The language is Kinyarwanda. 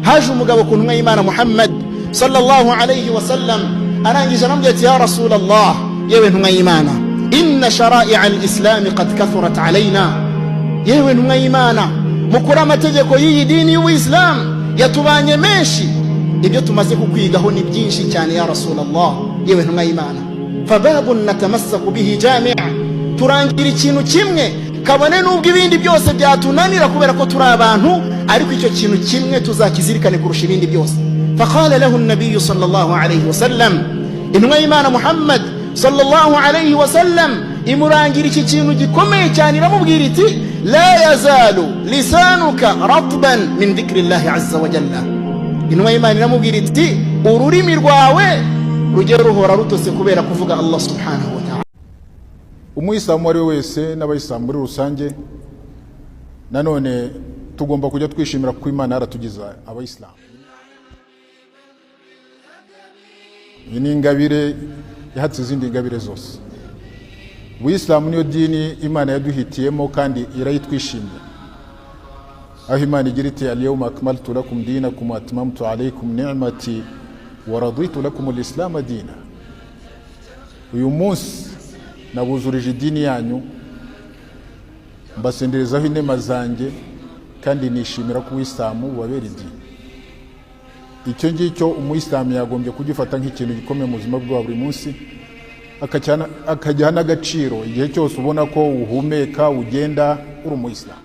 haje umugabo ku ntumwa y'Imana Muhammad sallallahu alayhi wa sallam arangije aramubwira ati ya Rasulallah, yewe ntumwa y'Imana, inna shara'i'a al-islam qad kathurat alayna, yewe ntumwa y'Imana, mukura amategeko y'iyi dini y'Uislam yatubanye menshi, ibyo tumaze kukwigaho ni byinshi cyane ya Rasulallah, yewe ntumwa y'Imana. Fababun natamassaku bihi jami', turangira ikintu kimwe kabone nubwo ibindi byose byatunanira kubera ko turi abantu, ariko icyo kintu kimwe tuzakizirikane kurusha ibindi byose. Faqala lahu an-nabiy sallallahu alayhi wa sallam, intumwa y'Imana Muhammad sallallahu alayhi wa sallam imurangira iki kintu gikomeye cyane, iramubwira iti la yazalu lisanuka ratban min dhikrillahi azza wa jalla. Intumwa y'Imana iramubwira iti ururimi rwawe rujye ruhora rutose kubera kuvuga Allah subhanahu wa ta'ala. Umuyisilamu wari wese n'abayisilamu muri rusange nanone tugomba kujya twishimira ko Imana yaratugiza abayisilamu. Iyi ni ingabire yahatse izindi ngabire zose. Ubuyisilamu niyo dini Imana yaduhitiyemo kandi irayitwishimiye, aho Imana igira iti al-yawma akmaltu lakum dinakum wa atmamtu alaykum ni'mati wa raditu lakum al-islam dina. Uyu munsi nabuzurije idini yanyu, mbasenderezaho inema zanjye, kandi nishimira ko Uwisilamu bubabera idini. Icyo ngicyo umuyisilamu yagombye kugifata nk'ikintu gikomeye mu buzima bwa buri munsi, akajyana n'agaciro igihe cyose ubona ko uhumeka ugenda uri umuyisilamu.